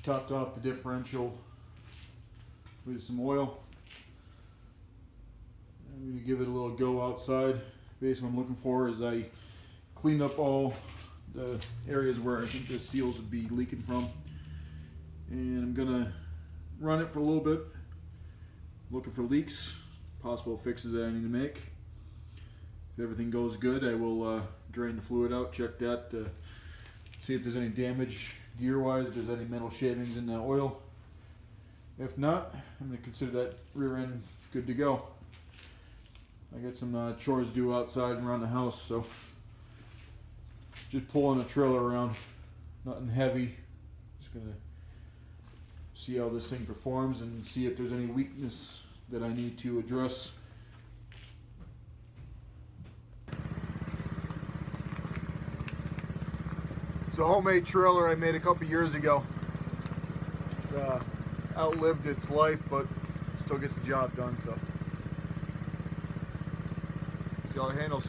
topped off the differential with some oil. I'm going to give it a little go outside. Basically what I'm looking for is I cleaned up all the areas where I think the seals would be leaking from. And I'm going to run it for a little bit, looking for leaks, possible fixes that I need to make. If everything goes good, I will drain the fluid out, check that, see if there's any damage gear-wise, if there's any metal shavings in the oil. If not, I'm going to consider that rear end good to go. I got some chores to do outside and around the house, so just pulling a trailer around, nothing heavy. Just going to see how this thing performs and see if there's any weakness that I need to address. It's a homemade trailer I made a couple years ago. Outlived its life, but still gets the job done. So see how it handles.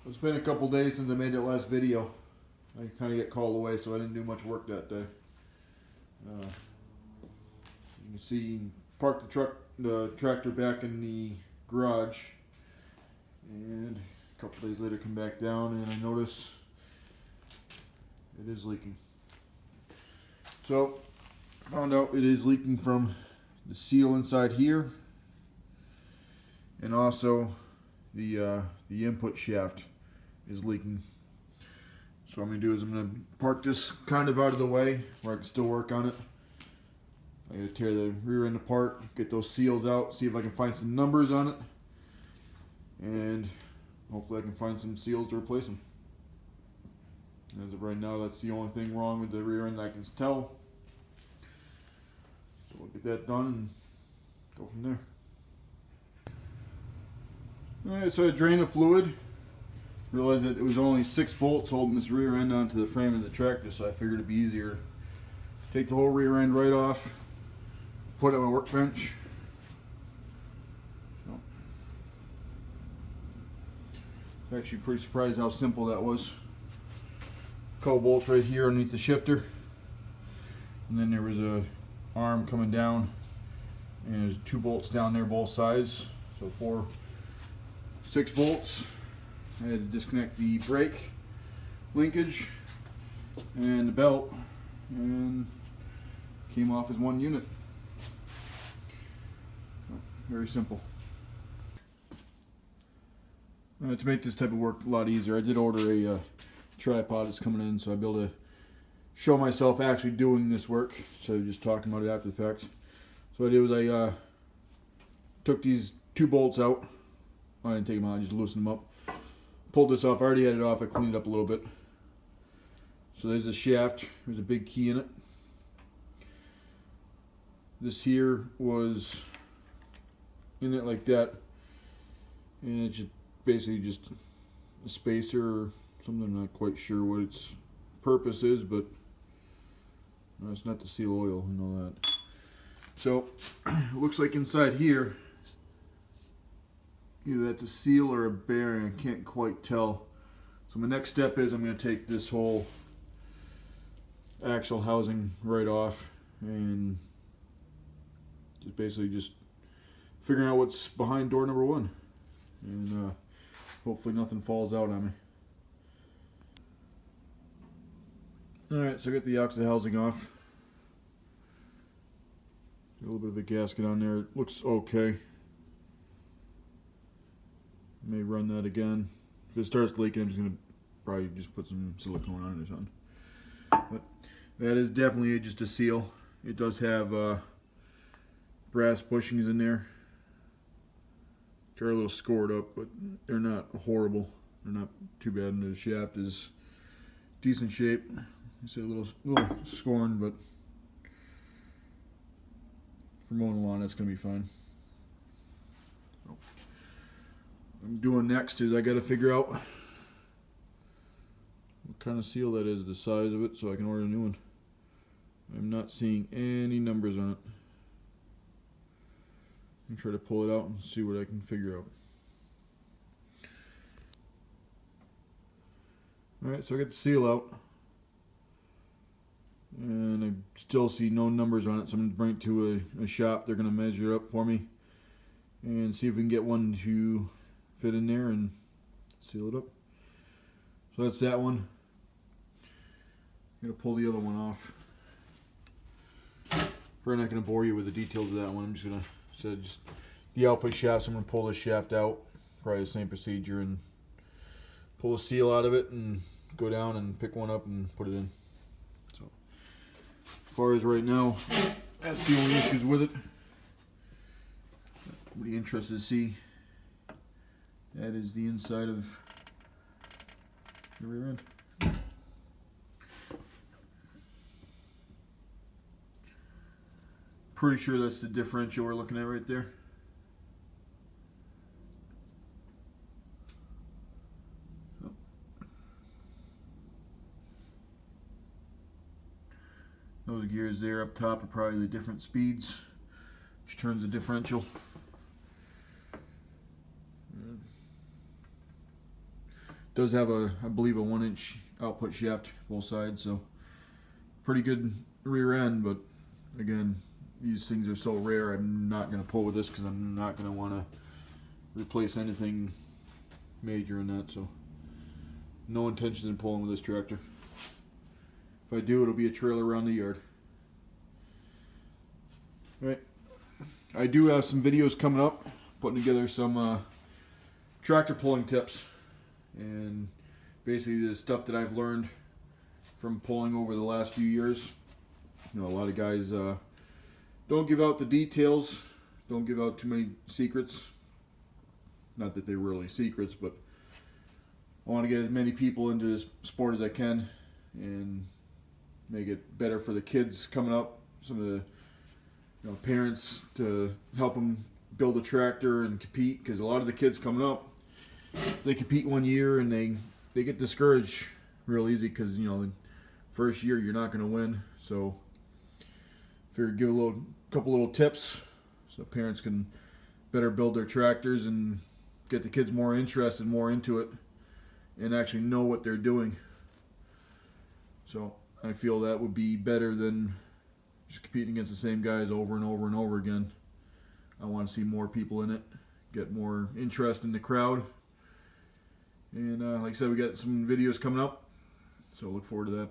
It's been a couple days since I made that last video. I kind of get called away, so I didn't do much work that day. You can see, parked the tractor back in the garage, and a couple days later come back down and I notice it is leaking. So found out it is leaking from the seal inside here, and also the input shaft is leaking. So what I'm going to do is I'm going to park this kind of out of the way where I can still work on it. I'm going to tear the rear end apart, get those seals out, see if I can find some numbers on it, and hopefully I can find some seals to replace them. As of right now, that's the only thing wrong with the rear end I can tell. So we'll get that done and go from there. Alright, so I drained the fluid. Realized that it was only 6 bolts holding this rear end onto the frame of the tractor, so I figured it'd be easier to take the whole rear end right off, put it on a workbench. So, I'm actually pretty surprised how simple that was. Couple bolts right here underneath the shifter, and then there was a arm coming down, and there's 2 bolts down there both sides, so 6 bolts. I had to disconnect the brake linkage and the belt, and came off as one unit. Very simple. To make this type of work a lot easier, I did order a tripod that's coming in, so I'll be able to show myself actually doing this work instead of just talking about it after the fact. So what I did was I took these 2 bolts out. I didn't take them out, I just loosened them up. Pulled this off. I already had it off. I cleaned it up a little bit. So there's the shaft. There's a big key in it. This here was in it like that, and it's just basically just a spacer or something. I'm not quite sure what its purpose is, but no, it's not to seal oil and all that. So it looks like inside here, either that's a seal or a bearing, I can't quite tell. So my next step is I'm going to take this whole axle housing right off and just basically just figuring out what's behind door number 1. And hopefully nothing falls out on me. Alright, so I got the axle housing off. A little bit of a gasket on there. It looks okay. May run that again. If it starts leaking, I'm just going to probably just put some silicone on it or something. But that is definitely just a seal. It does have brass bushings in there. Which are a little scored up, but they're not horrible. They're not too bad, and the shaft is decent shape. It's a little scorned, but for mowing the lawn, that's going to be fine. So, what I'm doing next is I got to figure out what kind of seal that is, the size of it, so I can order a new one. I'm not seeing any numbers on it. I'm try to pull it out and see what I can figure out. Alright, so I got the seal out. And I still see no numbers on it, so I'm going to bring it to a shop. They're going to measure it up for me and see if we can get one to fit in there and seal it up. So that's that one. I'm going to pull the other one off. Probably not going to bore you with the details of that one. I'm just going to just the output shafts. I'm going to pull this shaft out, probably the same procedure, and pull a seal out of it and go down and pick one up and put it in. So as far as right now, that's the only issues with it. What are you interested to see? That is the inside of the rear end. Pretty sure that's the differential we're looking at right there. Those gears there up top are probably the different speeds, which turns the differential. Does have I believe a 1-inch output shaft both sides, so pretty good rear end, but again, these things are so rare, I'm not going to pull with this because I'm not going to want to replace anything major in that, so no intentions in pulling with this tractor. If I do, it'll be a trailer around the yard. Alright, I do have some videos coming up, putting together some tractor pulling tips, and basically the stuff that I've learned from pulling over the last few years. You know, a lot of guys don't give out the details, don't give out too many secrets. Not that they're really secrets, but I want to get as many people into this sport as I can and make it better for the kids coming up. Some of the parents to help them build a tractor and compete, because a lot of the kids coming up, they compete one year and they get discouraged real easy because the first year you're not going to win. So figure give a couple little tips so parents can better build their tractors and get the kids more interested, more into it, and actually know what they're doing. So I feel that would be better than just competing against the same guys over and over and over again. I want to see more people in it, get more interest in the crowd. And like I said, we got some videos coming up, so look forward to that.